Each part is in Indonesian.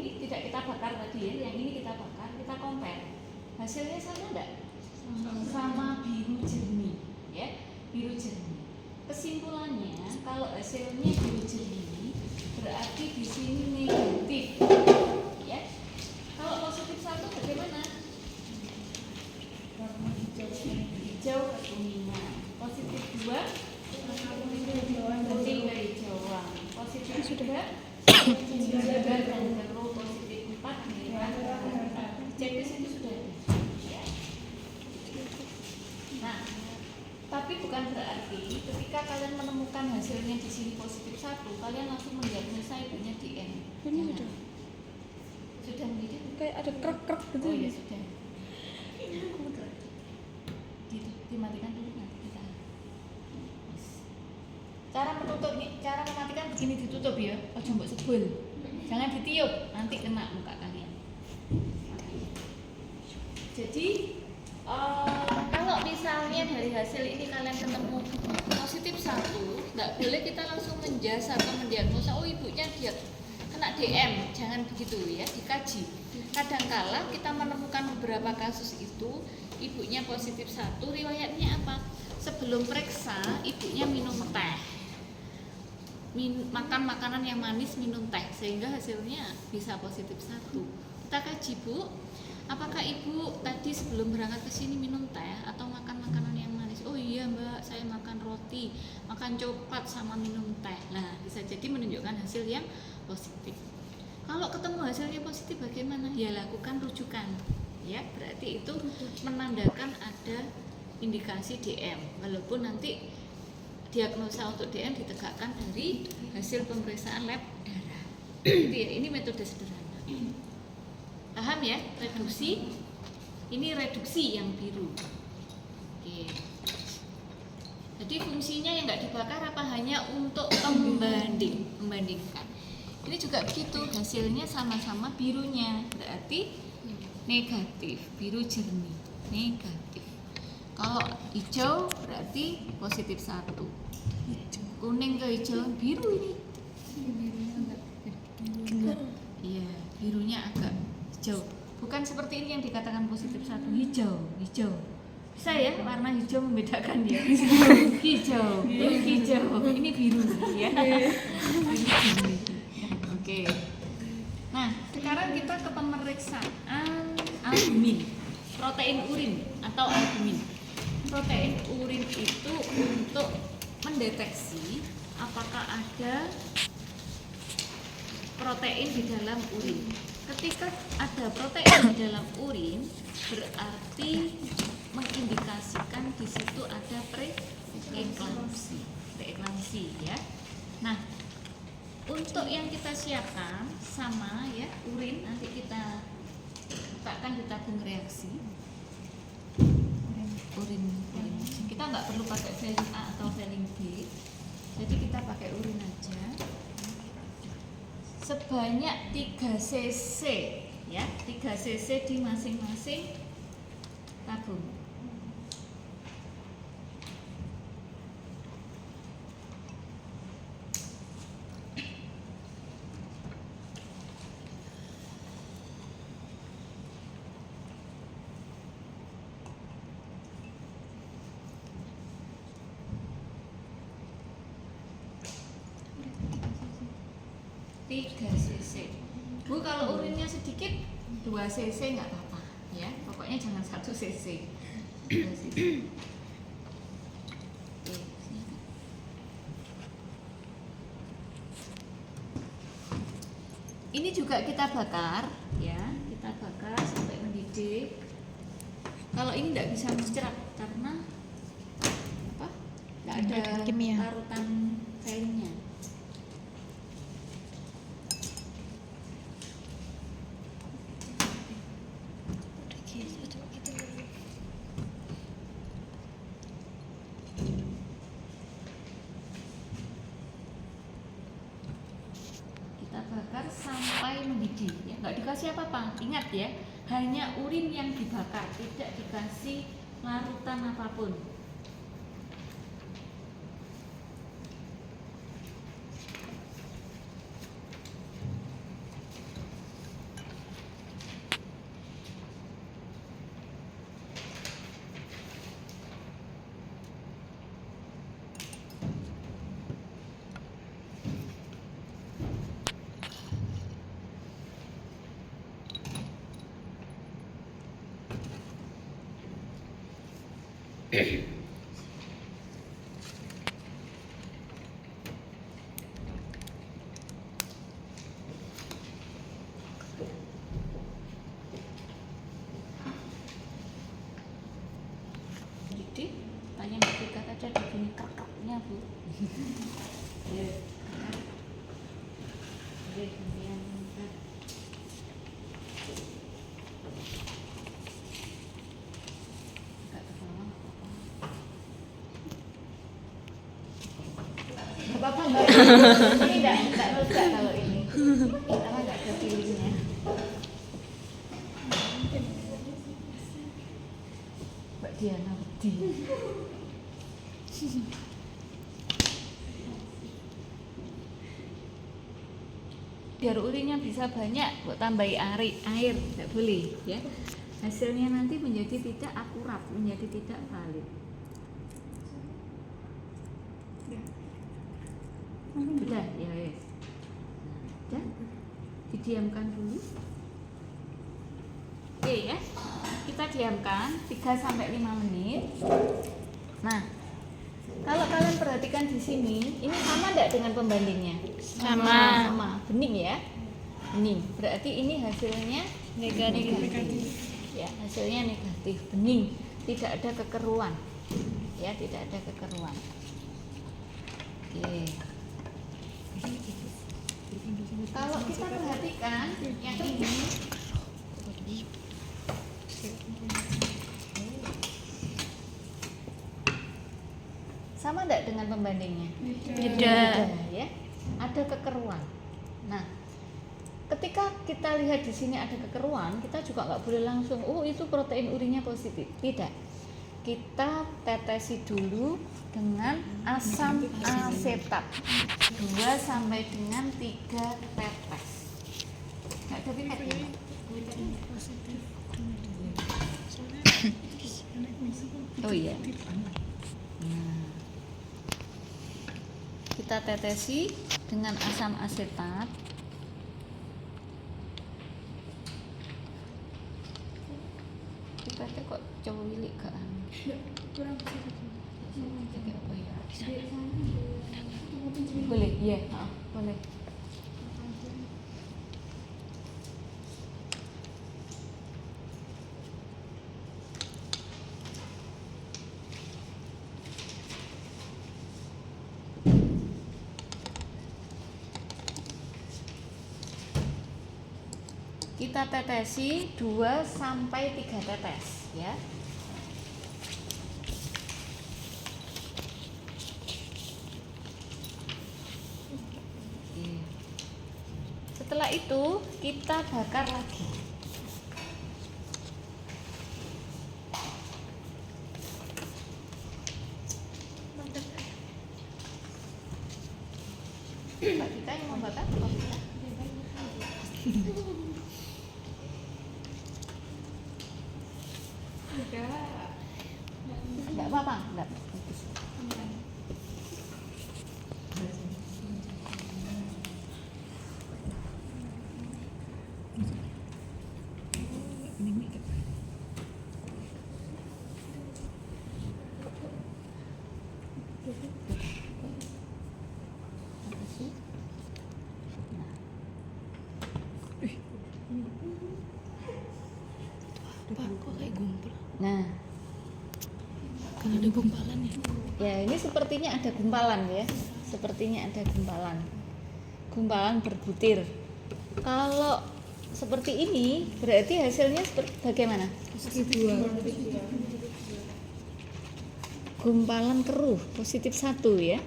ini tidak kita bakar tadi ya, yang ini kita bakar, kita compare. Hasilnya sama enggak? Sama biru jernih, ya, biru jernih. Kesimpulannya, kalau hasilnya biru jernih, berarti di sini negatif, ya. Kalau positif 1 bagaimana? Warna hijau kekuningan. Positif 2 putih kehijauan. Positif 3 dan keruh. Positif 4 merah. Cek di sini sudah ada. Ya. Nah, tapi bukan berarti ketika kalian menemukan hasilnya di sini positif 1, kalian langsung mendiagnosa ibunya DM. Ini udah. Sudah mendidih? Kayak ada krek-krek gitu. Oh iya sudah. Dimatikan dulu nanti kita. Cara menutup nih, cara mematikan begini ditutup ya. Oh coba sebel. Jangan ditiup, nanti kena muka kalian. Jadi kalau misalnya dari hasil ini kalian ketemu positif 1, nggak boleh kita langsung menjas atau mendiagnosa oh ibunya dia kena DM, jangan begitu ya, dikaji. Kadangkala kita menemukan beberapa kasus itu ibunya positif 1, riwayatnya apa? Sebelum periksa ibunya minum teh, makan makanan yang manis, minum teh, sehingga hasilnya bisa positif 1. Kita kaji bu, apakah ibu tadi sebelum berangkat ke sini minum teh atau makan makanan yang manis? Oh iya mbak, saya makan roti, makan coklat sama minum teh. Nah bisa jadi menunjukkan hasil yang positif. Kalau ketemu hasilnya positif bagaimana? Ya lakukan rujukan. Ya berarti itu menandakan ada indikasi DM. Walaupun nanti diagnosa untuk DM ditegakkan dari hasil pemeriksaan lab darah. Jadi ya, ini metode sederhana. Paham ya? Reduksi. Ini reduksi yang biru. Oke. Jadi fungsinya yang nggak dibakar apa hanya untuk membandingkan. Ini juga begitu, hasilnya sama-sama birunya, berarti negatif, biru jernih, negatif. Kalau hijau berarti positif 1. Kuning kehijauan, biru ini. Iya, birunya agak hijau. Bukan seperti ini yang dikatakan positif 1, hijau. Bisa ya warna hijau membedakan ya. Hijau, ini biru ya. Oke. Nah, sekarang kita ke pemeriksaan albumin, protein urin atau albumin. Protein urin itu untuk mendeteksi apakah ada protein di dalam urin. Ketika ada protein di dalam urin, berarti mengindikasikan di situ ada preeklamsi ya. Nah, untuk yang kita siapkan sama ya, urin nanti kita letakkan di tabung reaksi. Urin. Kita nggak perlu pakai value A atau value B. Jadi kita pakai urin aja. Sebanyak 3 cc ya, 3 cc di masing-masing tabung. cc. Bu kalau urinnya sedikit 2 cc nggak apa-apa ya, pokoknya jangan 1 cc. 2 cc. Ini juga kita bakar ya, kita bakar sampai mendidih. Kalau ini nggak bisa mencerap karena apa? Nggak ada larutan cairnya. Bakar sampai mendidih ya, nggak dikasih apa-apa. Ingat ya, hanya urin yang dibakar, tidak dikasih larutan apapun. Jadi tanya Mbak Tika tadi ada bunyi krek-kreknya Bu. Ya. Oke, kemudian agak ke bawah, nggak apa-apa Mbak. Ini enggak lega kalau ini. Karena enggak ada feelingnya. Mbak Diana wedi. Biar urinya bisa banyak, buat tambahi air, tidak boleh ya. Hasilnya nanti menjadi tidak akurat, menjadi tidak valid. Sudah, ya wes. Sudah, didiamkan dulu. Oke ya, kita diamkan 3-5 menit. Nah, kalau kalian perhatikan di sini, ini sama tidak dengan pembandingnya? Sama. Bening ya? Bening. Berarti ini hasilnya negatif. Ya, hasilnya negatif, bening. Tidak ada kekeruan. Ya, tidak ada kekeruan. Oke. Kalau kita perhatikan yang ini, sama tidak dengan pembandingnya? Tidak. Ya, ada kekeruan. Nah, ketika kita lihat di sini ada kekeruan, kita juga nggak boleh langsung, oh itu protein urinnya positif. Tidak. Kita tetesi dulu dengan asam asetat 2 sampai dengan 3 tetes. Nggak ada pipetnya? Oh iya. Nah, kita tetesi dengan asam asetat. Pipetnya kok cowok wilik gak? Boleh, iya, boleh. Kita tetesi 2 sampai 3 tetes ya. Setelah itu kita bakar lagi. Mbak Tika yang mau bakar? Enggak apa-apa, enggak. Kok kayak gumpal? Nah, Kan ada gumpalan ya? ya ini sepertinya ada gumpalan ya. Sepertinya ada gumpalan. Gumpalan berbutir. Kalau seperti ini berarti hasilnya seperti bagaimana? Gumpalan keruh positif 1 ya.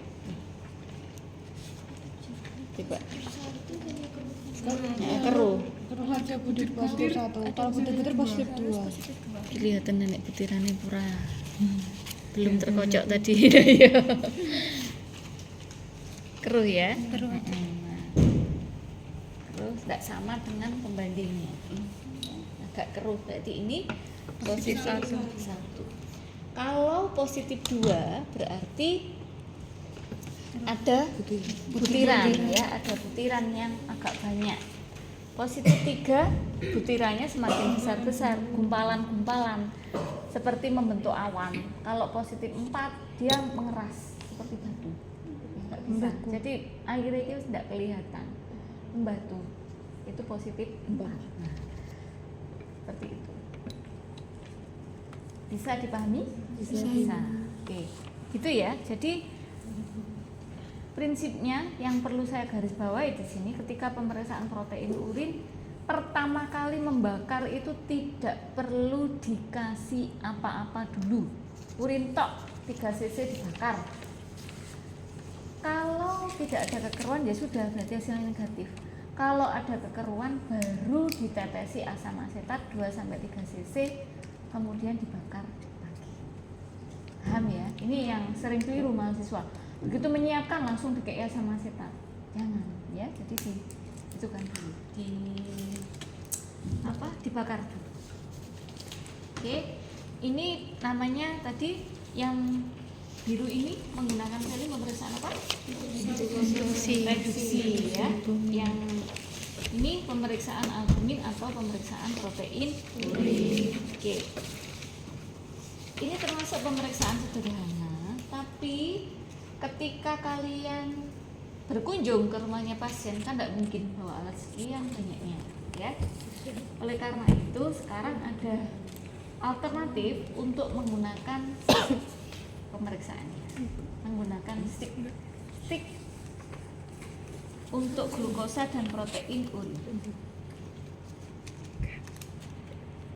Coba. Nah, keruh. Terus ada butir 1. Kalau butir positif 2. Kelihatan nenek butirannya pura. Belum terkocok tadi ya. Keruh ya. Keruh. Nah, keruh tidak sama dengan pembandingnya. Agak keruh berarti ini positif 1. Kalau positif 2 berarti ada butiran ya, ada butiran yang agak banyak. Positif 3, butirannya semakin besar-besar, gumpalan-gumpalan seperti membentuk awan. Kalau positif 4, dia mengeras seperti batu. Nggak bisa. Membeku. Jadi airnya itu tidak kelihatan, membatu. Itu positif 4. Nah, seperti itu. Bisa dipahami? Bisa. Oke, gitu ya. Jadi prinsipnya yang perlu saya garis bawahi di sini, ketika pemeriksaan protein urin pertama kali membakar itu tidak perlu dikasih apa-apa dulu. Urin tok 3 cc dibakar. Kalau tidak ada kekeruan ya sudah, berarti hasilnya negatif. Kalau ada kekeruan baru ditetesi asam asetat 2-3 cc kemudian dibakar lagi. Paham ya? Ini yang sering keliru mahasiswa. Begitu menyiapkan langsung dikei asam asetat. Jangan ya. Jadi itu kan dulu dibakar dulu. Oke. Ini namanya tadi yang biru ini menggunakan sekali pemeriksaan apa? Reduksi ya. Yang ini pemeriksaan albumin atau pemeriksaan protein urin. Oke. Ini termasuk pemeriksaan sederhana, tapi ketika kalian berkunjung ke rumahnya pasien kan tidak mungkin bawa alat sekian banyaknya, ya. Oleh karena itu sekarang ada alternatif untuk menggunakan pemeriksaannya, menggunakan stick untuk glukosa dan protein urin.